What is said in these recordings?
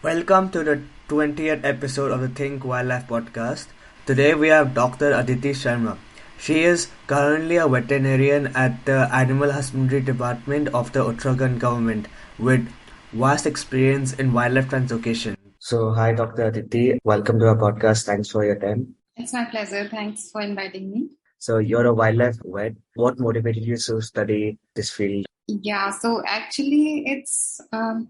Welcome to the 20th episode of the Think Wildlife podcast. Today we have Dr. Aditi Sharma. She is currently a veterinarian at the Animal Husbandry Department of the Uttarakhand Government with vast experience in wildlife translocation. So, hi, Dr. Aditi. Welcome to our podcast. Thanks for your time. It's my pleasure. Thanks for inviting me. So, you're a wildlife vet. What motivated you to study this field? Yeah, so actually, it's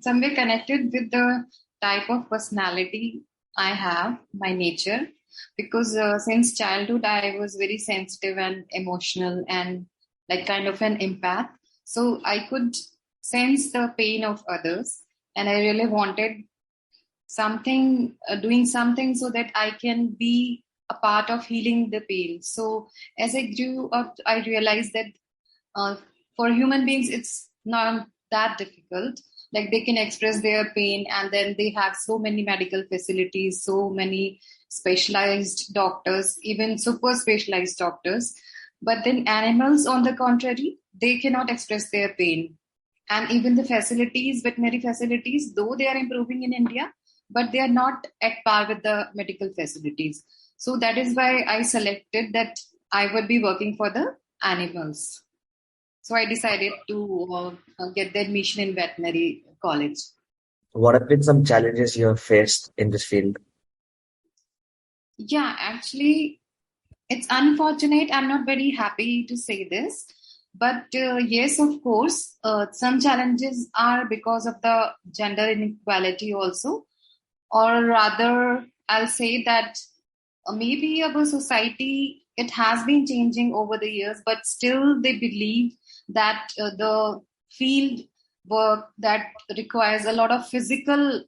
somewhere connected with the type of personality I have, my nature, because since childhood, I was very sensitive and emotional and like kind of an empath. So I could sense the pain of others, and I really wanted doing something so that I can be a part of healing the pain. So as I grew up, I realized that uh, for human beings, it's not that difficult. Like they can express their pain, and then they have so many medical facilities, so many specialized doctors, even super specialized doctors. But then animals, on the contrary, they cannot express their pain. And even the facilities, veterinary facilities, though they are improving in India, but they are not at par with the medical facilities. So that is why I selected that I would be working for the animals. So I decided to get the admission in veterinary college. What have been some challenges you have faced in this field? Yeah, actually, it's unfortunate. I'm not very happy to say this. But yes, of course, some challenges are because of the gender inequality also. Or rather, I'll say that maybe our society, it has been changing over the years, but still they believe that the field work that requires a lot of physical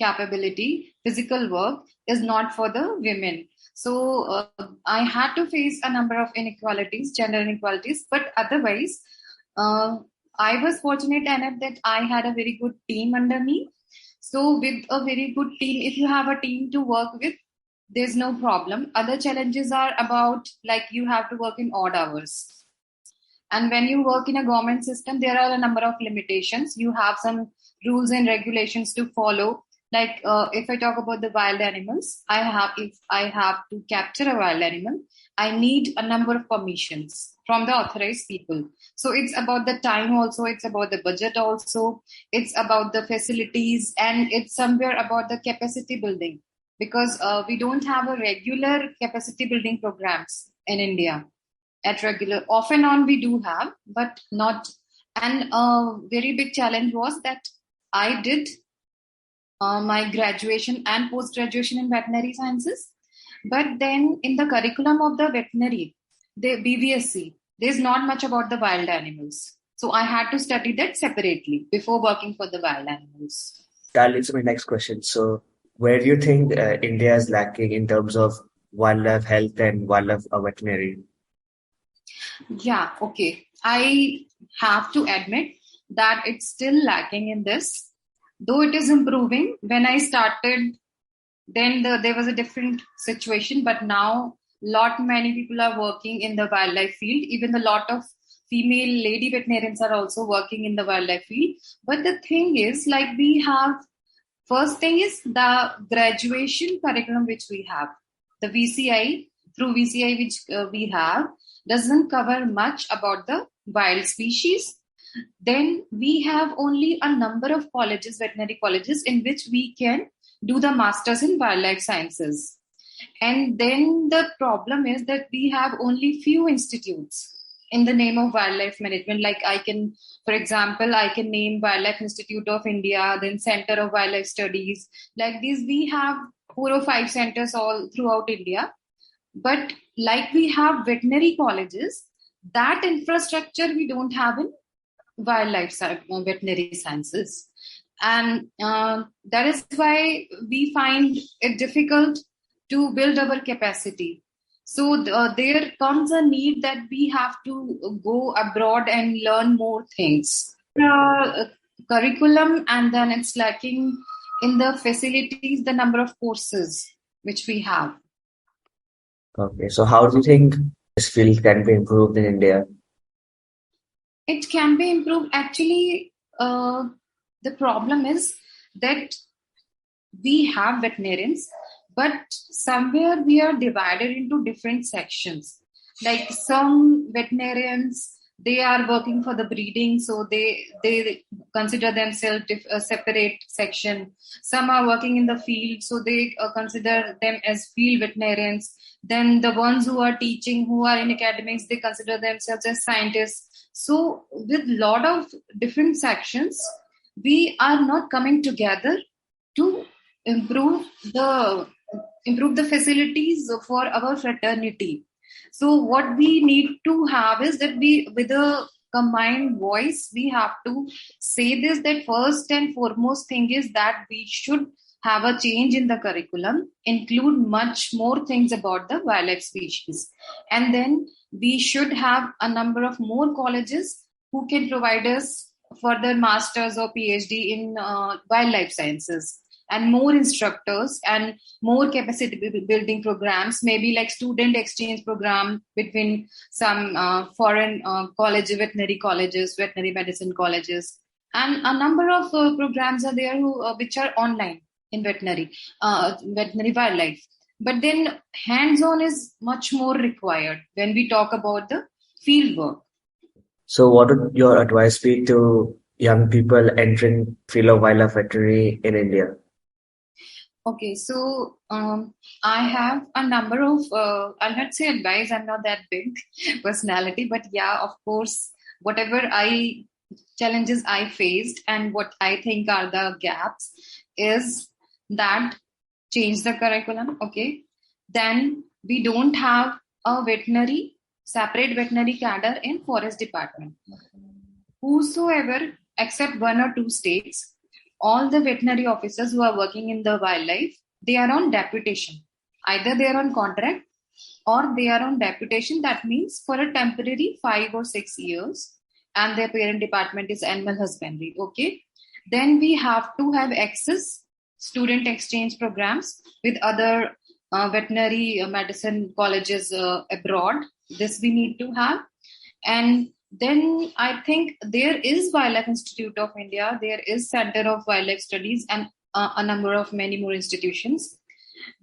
capability, physical work is not for the women. So I had to face a number of inequalities, gender inequalities, but otherwise, uh, I was fortunate enough that I had a very good team under me. So with a very good team, if you have a team to work with, there's no problem. Other challenges are about like you have to work in odd hours. And when you work in a government system, there are a number of limitations. You have some rules and regulations to follow. Like if I talk about the wild animals, if I have to capture a wild animal, I need a number of permissions from the authorized people. So it's about the time also, it's about the budget also, it's about the facilities, and it's somewhere about the capacity building because we don't have a regular capacity building programs in India at regular. Off and on we do have, but not. And a very big challenge was that I did my graduation and post graduation in veterinary sciences, but then in the curriculum of the veterinary, the BVSC, there's not much about the wild animals. So I had to study that separately before working for the wild animals. That leads to my next question. So, where do you think India is lacking in terms of wildlife health and wildlife veterinary? Yeah, okay. I have to admit that it's still lacking in this, though it is improving. When I started, then there was a different situation, but now lot many people are working in the wildlife field. Even a lot of female lady veterinarians are also working in the wildlife field. But the thing is, like we have, first thing is the graduation curriculum which we have, the VCI, through VCI which we have, doesn't cover much about the wild species. Then we have only a number of colleges, veterinary colleges, in which we can do the masters in wildlife sciences. And then the problem is that we have only few institutes in the name of wildlife management. Like I can, for example, I can name Wildlife Institute of India, then Center of Wildlife Studies. Like these, we have 4 or 5 centers all throughout India. But like we have veterinary colleges, that infrastructure we don't have in veterinary sciences. And that is why we find it difficult to build our capacity. So there comes a need that we have to go abroad and learn more things. Curriculum, and then it's lacking in the facilities, the number of courses which we have. Okay, so how do you think this field can be improved in India? It can be improved. Actually, the problem is that we have veterinarians, but somewhere we are divided into different sections. Like some veterinarians, they are working for the breeding, so they consider themselves a separate section. Some are working in the field, so they consider them as field veterinarians. Then the ones who are teaching, who are in academics, they consider themselves as scientists. So with lot of different sections, we are not coming together to improve the facilities for our fraternity. So what we need to have is that we, with a combined voice, we have to say this, that first and foremost thing is that we should have a change in the curriculum, include much more things about the wildlife species. And then we should have a number of more colleges who can provide us further masters or PhD in wildlife sciences, and more instructors and more capacity building programs, maybe like student exchange program between some foreign veterinary colleges, veterinary medicine colleges, and a number of programs are there which are online in veterinary wildlife. But then hands-on is much more required when we talk about the field work. So what would your advice be to young people entering field of wildlife veterinary in India? Okay, so I have a number of, I'll not say advice, I'm not that big personality, but yeah, of course, whatever challenges I faced and what I think are the gaps is that change the curriculum, okay? Then we don't have a separate veterinary cadre in forest department. Whosoever, except 1 or 2 states, all the veterinary officers who are working in the wildlife, they are on deputation. Either they are on contract or they are on deputation. That means for a temporary 5 or 6 years, and their parent department is animal husbandry. Okay. Then we have to have access student exchange programs with other veterinary medicine colleges abroad. This we need to have. And then I think there is Wildlife Institute of India, there is Center of Wildlife Studies, and a number of many more institutions.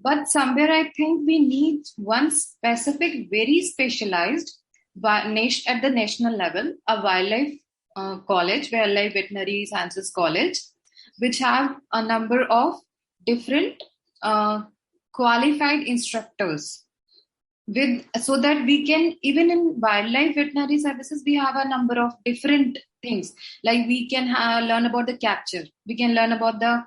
But somewhere I think we need one specific, very specialized at the national level, a wildlife college, Wildlife Veterinary Sciences College, which have a number of different qualified instructors. So that we can, even in wildlife veterinary services, we have a number of different things. Like we can learn about the capture, we can learn about the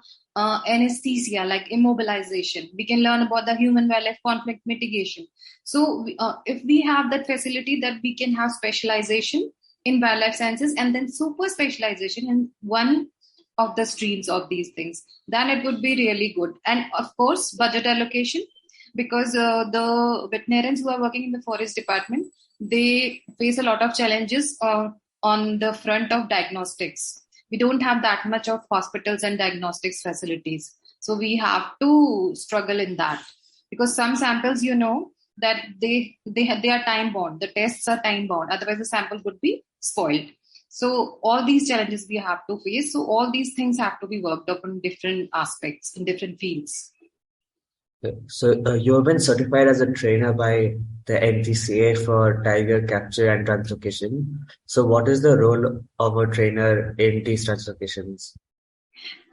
anesthesia, like immobilization, we can learn about the human wildlife conflict mitigation. So if we have that facility, that we can have specialization in wildlife sciences and then super specialization in one of the streams of these things, then it would be really good. And of course, budget allocation, because the veterinarians who are working in the forest department, they face a lot of challenges on the front of diagnostics. We don't have that much of hospitals and diagnostics facilities. So we have to struggle in that, because some samples, that they are time bound. The tests are time bound. Otherwise, the sample would be spoiled. So all these challenges we have to face. So all these things have to be worked up in different aspects, in different fields. So you have been certified as a trainer by the NTCA for tiger capture and translocation. So what is the role of a trainer in these translocations?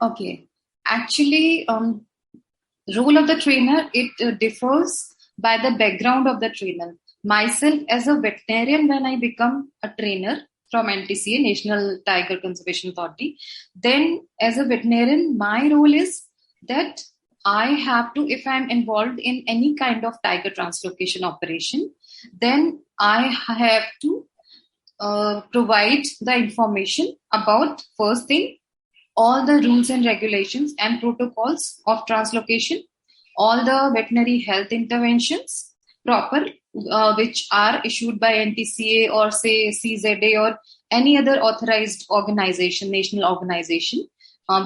Okay. Actually, role of the trainer, it differs by the background of the trainer. Myself as a veterinarian, when I become a trainer from NTCA, National Tiger Conservation Authority, then as a veterinarian, my role is that I have to, if I'm involved in any kind of tiger translocation operation, then I have to provide the information about, first thing, all the rules and regulations and protocols of translocation, all the veterinary health interventions proper, which are issued by NTCA or say CZA or any other authorized organization, national organization,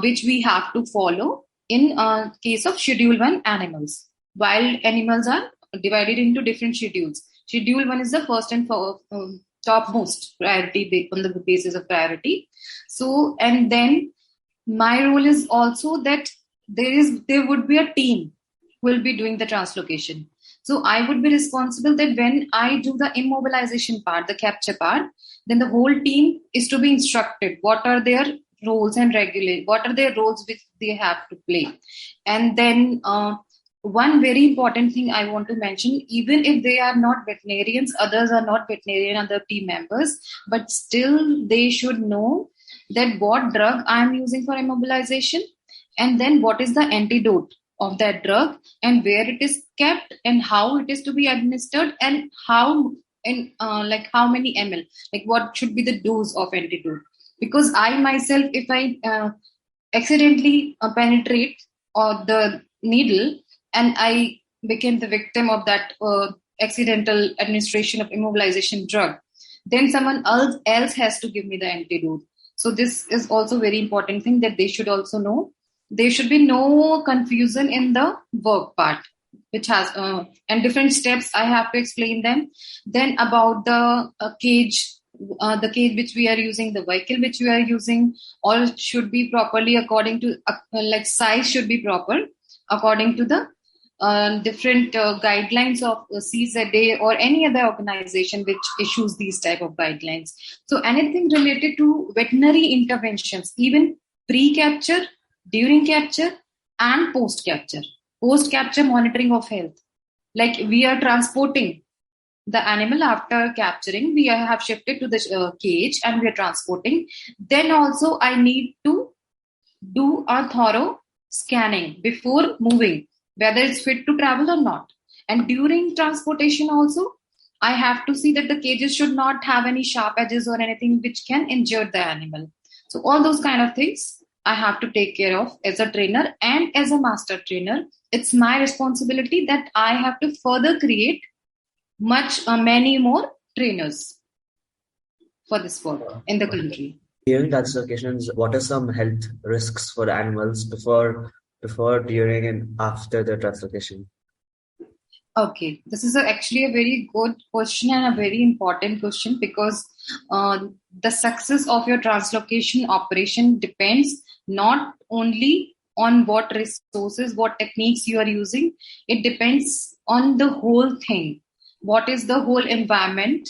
which we have to follow in case of Schedule 1 animals. Wild animals are divided into different schedules. Schedule 1 is the first and topmost priority on the basis of priority. So, and then my role is also that there would be a team who will be doing the translocation. So I would be responsible that when I do the immobilization part, the capture part, then the whole team is to be instructed what are their roles and regulate what are their roles which they have to play. And then one very important thing I want to mention, even if they are not veterinarians, others are not veterinarian, other team members, but still they should know that what drug I am using for immobilization, and then what is the antidote of that drug, and where it is kept, and how it is to be administered, and how in like how many ml, like what should be the dose of antidote. Because I myself, if I accidentally penetrate or the needle and I became the victim of that accidental administration of immobilization drug, then someone else has to give me the antidote. So this is also very important thing that they should also know. There should be no confusion in the work part, which has and different steps I have to explain them. Then about the cage, the cage which we are using, the vehicle which we are using, all should be properly according to like size should be proper according to the different guidelines of CZA or any other organization which issues these type of guidelines. So anything related to veterinary interventions, even pre-capture, during capture, and post-capture. Post-capture monitoring of health. Like we are transporting the animal after capturing, we have shifted to the cage and we are transporting. Then also I need to do a thorough scanning before moving, whether it's fit to travel or not. And during transportation also, I have to see that the cages should not have any sharp edges or anything which can injure the animal. So all those kind of things I have to take care of as a trainer and as a master trainer. It's my responsibility that I have to further create many more trainers for this work in the country. During translocations, what are some health risks for animals before, during, and after the translocation? Okay, this is actually a very good question and a very important question, because the success of your translocation operation depends not only on what resources, what techniques you are using. It depends on the whole thing. What is the whole environment?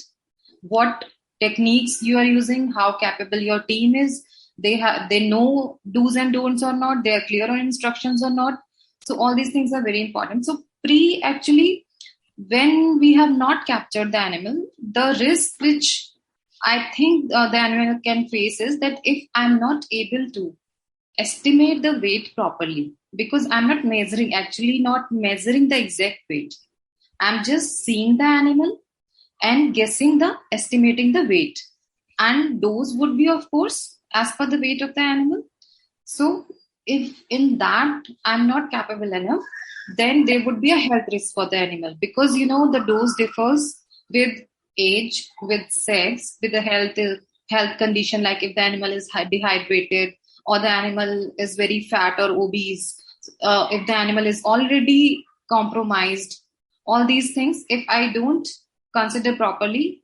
What techniques you are using? How capable your team is? They know do's and don'ts or not? They are clear on instructions or not? So all these things are very important. So actually, when we have not captured the animal, the risk which I think the animal can face is that if I'm not able to estimate the weight properly, because I'm not measuring the exact weight. I'm just seeing the animal and estimating the weight. And those would be, of course, as per the weight of the animal. So if in that I'm not capable enough, then there would be a health risk for the animal, because the dose differs with age, with sex, with the health condition, like if the animal is dehydrated or the animal is very fat or obese, if the animal is already compromised, all these things, if I don't consider properly,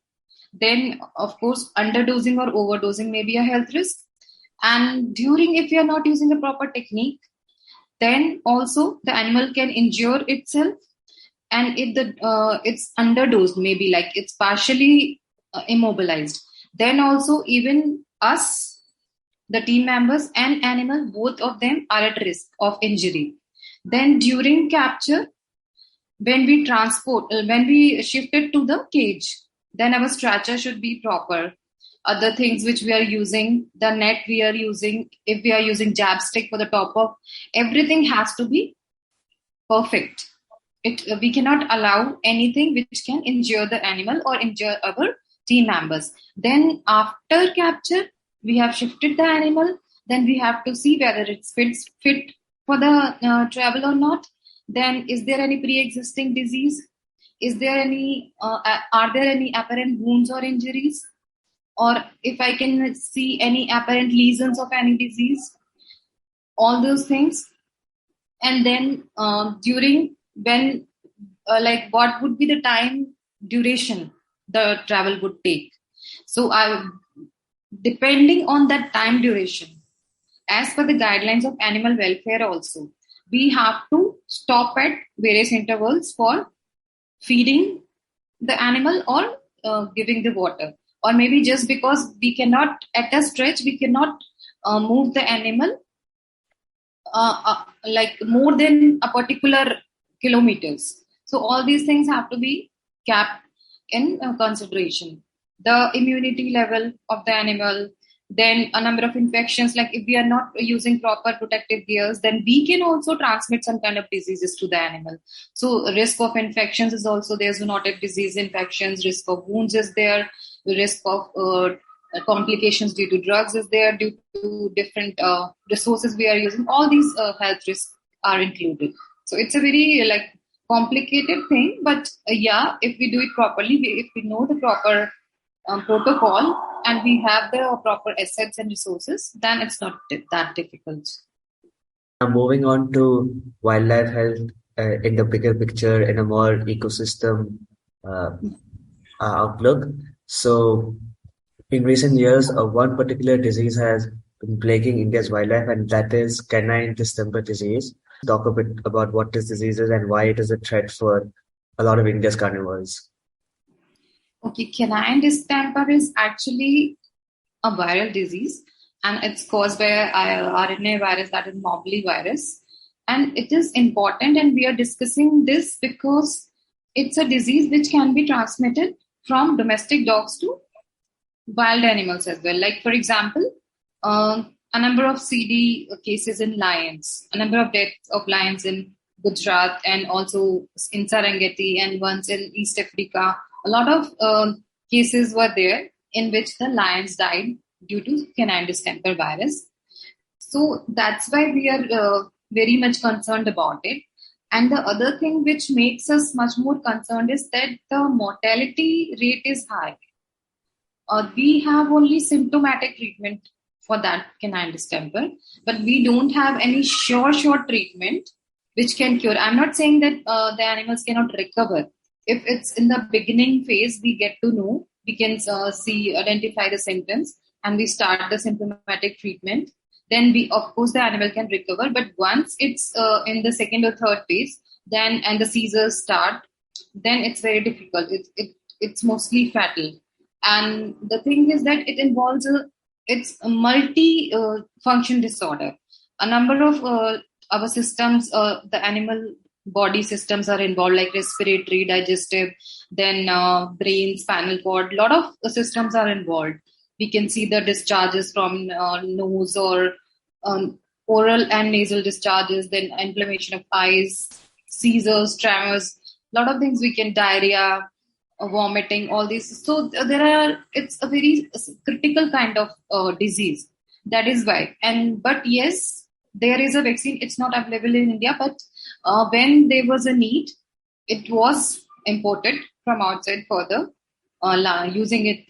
then of course underdosing or overdosing may be a health risk. And if you're not using a proper technique, then also the animal can injure itself. And if it's underdosed, maybe like it's partially immobilized, then also even us, the team members and animal, both of them are at risk of injury. Then during capture, when we shift it to the cage, then our stretcher should be proper. Other things which we are using, the net we are using, if we are using jab stick for the top of, everything has to be perfect. We cannot allow anything which can injure the animal or injure our team members. Then after capture, we have shifted the animal. Then we have to see whether it's fit for the travel or not. Then is there any pre-existing disease? Are there any apparent wounds or injuries? Or if I can see any apparent lesions of any disease, all those things. And then what would be the time duration the travel would take? So depending on that time duration, as per the guidelines of animal welfare also, we have to stop at various intervals for feeding the animal or giving the water. Or maybe just because we cannot, at a stretch, we cannot move the animal like more than a particular kilometers. So all these things have to be kept in consideration. The immunity level of the animal, then a number of infections. Like if we are not using proper protective gears, then we can also transmit some kind of diseases to the animal. So risk of infections is also there. Zoonotic disease infections, risk of wounds is there, risk of complications due to drugs is there, due to different resources we are using. All these health risks are included. So it's a very like complicated thing, but yeah, if we do it properly, if we know the proper protocol and we have the proper assets and resources, then it's not that difficult. Now, moving on to wildlife health in the bigger picture, in a more ecosystem uh, outlook. So, in recent years, one particular disease has been plaguing India's wildlife, and that is canine distemper disease. Talk a bit about what this disease is and why it is a threat for a lot of India's carnivores. Okay, canine distemper is actually a viral disease, and it's caused by a RNA virus, that is Mobile virus. And it is important, and we are discussing this because it's a disease which can be transmitted from domestic dogs to wild animals as well. Like, for example, a number of CD cases in lions, a number of deaths of lions in Gujarat and also in Serengeti and once in East Africa. A lot of cases were there in which the lions died due to canine distemper virus. So that's why we are very much concerned about it. And the other thing which makes us much more concerned is that the mortality rate is high. We have only symptomatic treatment for that canine distemper, but we don't have any sure treatment which can cure. I'm not saying that the animals cannot recover. If it's in the beginning phase, we get to know, we can identify the symptoms, and we start the symptomatic treatment. Then of course, the animal can recover. But once it's in the second or third phase, and the seizures start, then it's very difficult. It's mostly fatal. And the thing is that it involves it's a multi-function disorder. A number of our systems, the animal body systems are involved, like respiratory, digestive, then brain, spinal cord. A lot of systems are involved. We can see the discharges from nose or oral and nasal discharges, then inflammation of eyes, seizures, tremors, a lot of things we can, diarrhea, vomiting, all these. So it's a very critical kind of disease. That is why. But yes, there is a vaccine. It's not available in India, but when there was a need, it was imported from outside further, using it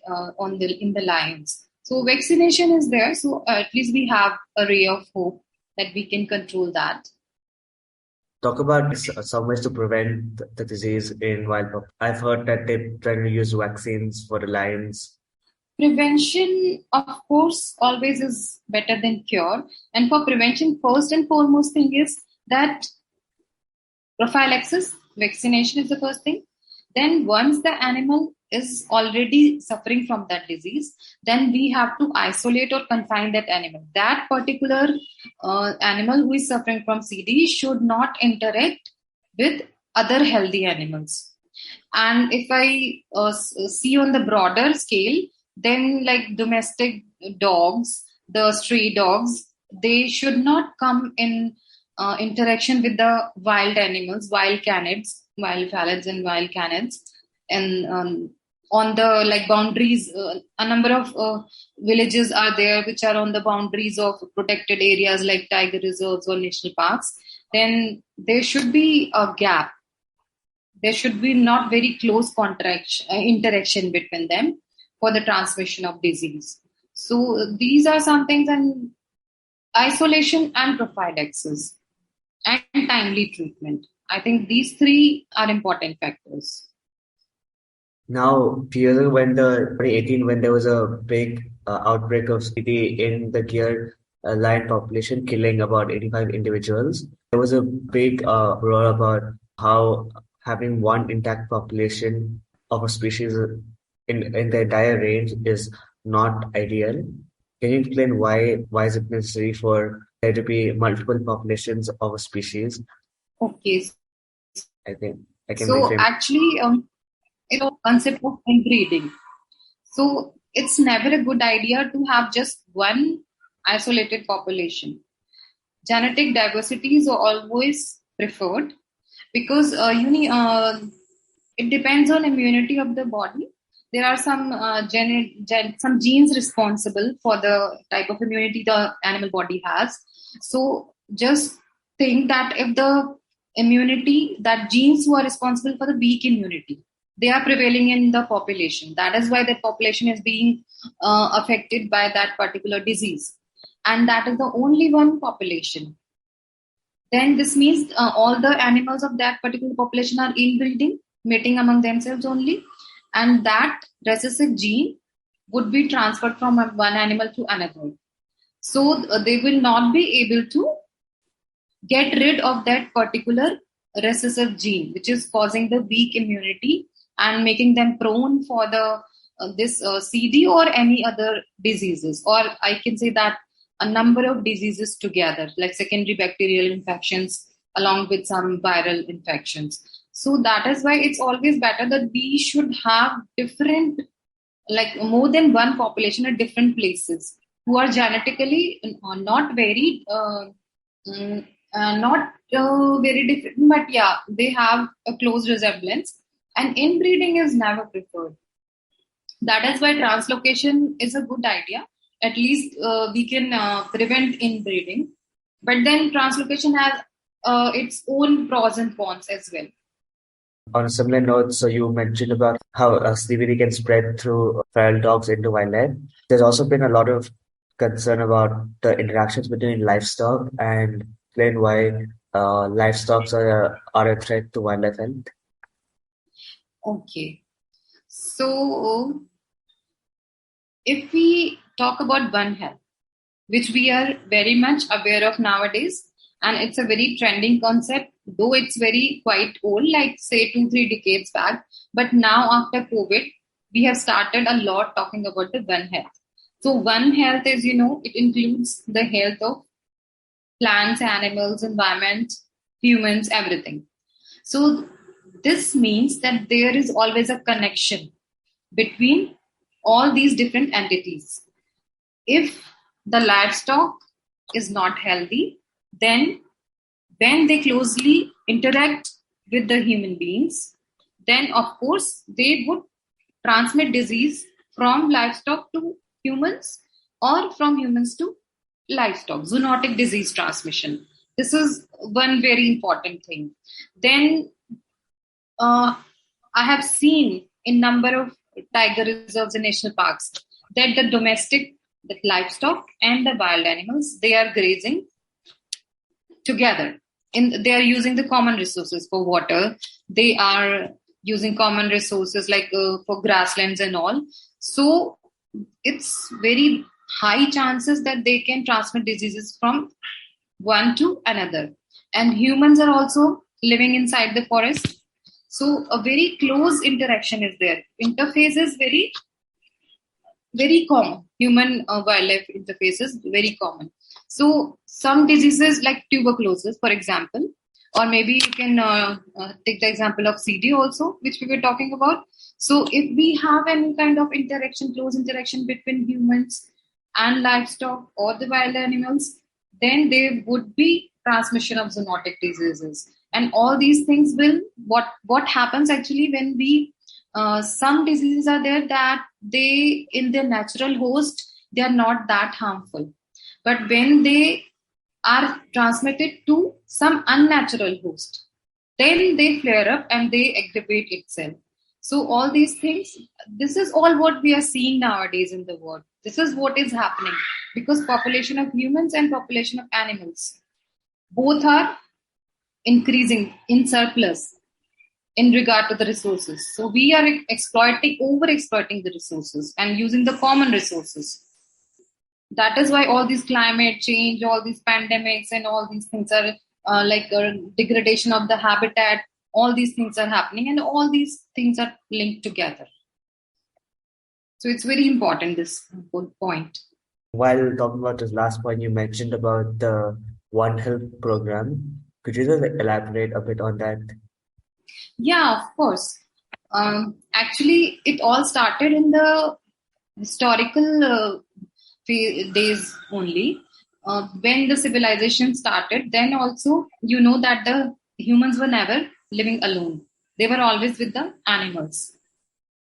in the lions. So vaccination is there. So at least we have a ray of hope that we can control that. Talk about some ways to prevent the disease in wild pop. I've heard that they're trying to use vaccines for the lions. Prevention, of course, always is better than cure. And for prevention, first and foremost thing is that prophylaxis, vaccination is the first thing. Then once the animal is already suffering from that disease, then we have to isolate or confine that animal. That particular animal who is suffering from CD should not interact with other healthy animals. And if I see on the broader scale, then like domestic dogs, the stray dogs, they should not come in interaction with the wild animals, wild canids, wild phalids and wild canids. And on the like boundaries, a number of villages are there which are on the boundaries of protected areas like tiger reserves or national parks. Then there should be a gap. There should be not very close interaction between them for the transmission of disease. So these are some things, and isolation and prophylaxis and timely treatment. I think these three are important factors. Now, a few years ago, when 2018, when there was a big outbreak of CD in the Gir lion population, killing about 85 individuals, There was a big roar about how having one intact population of a species in the entire range is not ideal. Can you explain why is it necessary for there to be multiple populations of a species? Okay, I think I can so reframe. actually, it's a concept of inbreeding. So it's never a good idea to have just one isolated population. Genetic diversity is always preferred because it depends on immunity of the body. There are some some genes responsible for the type of immunity the animal body has. So just think that if the immunity, that genes who are responsible for the weak immunity, they are prevailing in the population. That is why the population is being affected by that particular disease, and that is the only one population. Then this means all the animals of that particular population are inbreeding, mating among themselves only, and that recessive gene would be transferred from one animal to another. So they will not be able to get rid of that particular recessive gene, which is causing the weak immunity and making them prone for the this CD or any other diseases, or I can say that a number of diseases together, like secondary bacterial infections along with some viral infections. So that is why it's always better that we should have different, like more than one population at different places who are genetically not very not very different, but yeah, they have a close resemblance, and inbreeding is never preferred. That is why translocation is a good idea. At least we can prevent inbreeding, but then translocation has its own pros and cons as well. On a similar note, so you mentioned about how CBD can spread through feral dogs into wildlife. There's also been a lot of concern about the interactions between livestock and explain why livestock are a threat to wildlife health. Okay, so if we talk about One Health, which we are very much aware of nowadays, and it's a very trending concept, though it's very quite old, like say 2-3 decades back. But now after COVID, we have started a lot talking about the One Health. So One Health is, it includes the health of plants, animals, environment, humans, everything. So this means that there is always a connection between all these different entities. If the livestock is not healthy, then when they closely interact with the human beings, then of course they would transmit disease from livestock to humans or from humans to livestock, zoonotic disease transmission. This is one very important thing. Then I have seen in number of tiger reserves and national parks that the domestic, the livestock and the wild animals, they are grazing together. They are using the common resources for water. They are using common resources like for grasslands and all. So it's very high chances that they can transmit diseases from one to another. And humans are also living inside the forest. So a very close interaction is there. Interface is very common. Human wildlife interface is very common. So some diseases like tuberculosis, for example, or maybe you can take the example of CD also, which we were talking about. So if we have any kind of interaction, close interaction between humans and livestock or the wild animals, then there would be transmission of zoonotic diseases. And all these things will, what happens actually when we, some diseases are there that they, in their natural host, they are not that harmful. But when they are transmitted to some unnatural host, then they flare up and they aggravate itself. So all these things, this is all what we are seeing nowadays in the world. This is what is happening because population of humans and population of animals, both are increasing in surplus in regard to the resources. So we are over exploiting the resources and using the common resources. That is why all these climate change, all these pandemics and all these things are degradation of the habitat. All these things are happening, and all these things are linked together. So it's very important, this point. While talking about this last point, you mentioned about the One Health program. Could you just elaborate a bit on that? Yeah, of course. Actually, it all started in the historical days only. When the civilization started, then also you know that the humans were never living alone. They were always with the animals.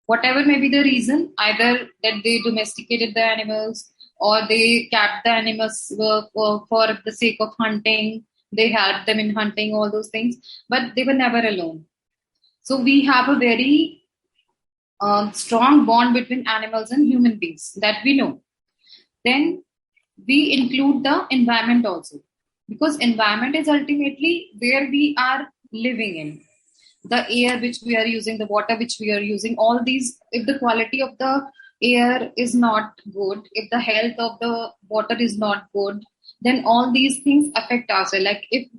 Whatever may be the reason, either that they domesticated the animals or they kept the animals for the sake of hunting, they helped them in hunting, all those things, but they were never alone. So we have a very strong bond between animals and human beings that we know. Then we include the environment also, because environment is ultimately where we are living in. The air which we are using, the water which we are using, all these, if the quality of the air is not good, if the health of the water is not good, then all these things affect us. Like if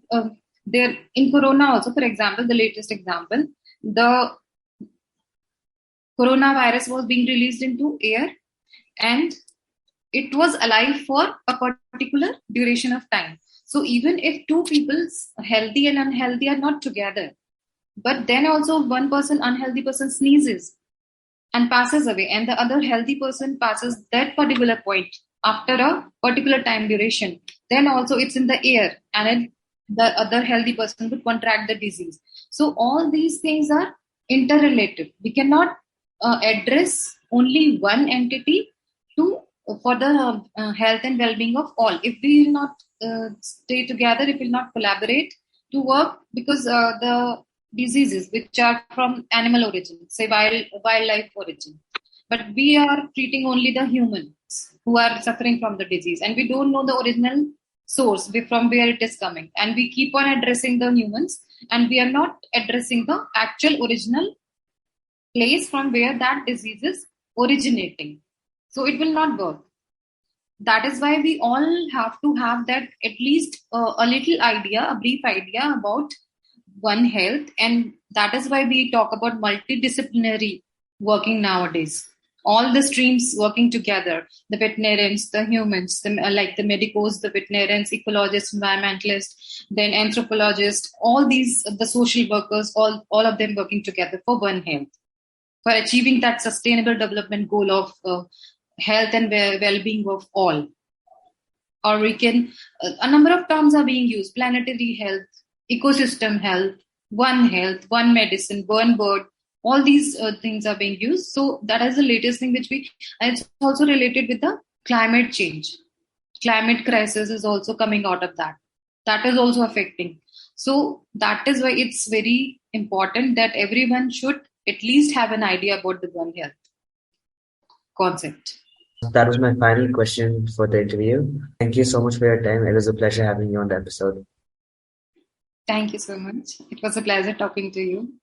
there in Corona also, for example, the latest example, the coronavirus was being released into air, and it was alive for a particular duration of time. So even if two people, healthy and unhealthy, are not together, but then also one person, unhealthy person, sneezes and passes away, and the other healthy person passes that particular point after a particular time duration, then also it's in the air, and the other healthy person would contract the disease. So all these things are interrelated. We cannot address only one entity to for the health and well-being of all. If we will not stay together, if we will not collaborate to work, because the diseases which are from animal origin, say wildlife origin, but we are treating only the humans who are suffering from the disease, and we don't know the original source from where it is coming, and we keep on addressing the humans, and we are not addressing the actual original place from where that disease is originating. So it will not work. That is why we all have to have that, at least a little idea, a brief idea about One Health. And that is why we talk about multidisciplinary working nowadays. All the streams working together, the veterinarians, the humans, like the medicos, the veterinarians, ecologists, environmentalists, then anthropologists, all these, the social workers, all of them working together for One Health, for achieving that sustainable development goal of health and well-being of all. Or we can, a number of terms are being used: planetary health, ecosystem health, One Health, One Medicine, One Bird. All these things are being used. So that is the latest thing which and it's also related with the climate change. Climate crisis is also coming out of that. That is also affecting. So that is why it's very important that everyone should at least have an idea about the One Health concept. That was my final question for the interview. Thank you so much for your time. It was a pleasure having you on the episode. Thank you so much. It was a pleasure talking to you.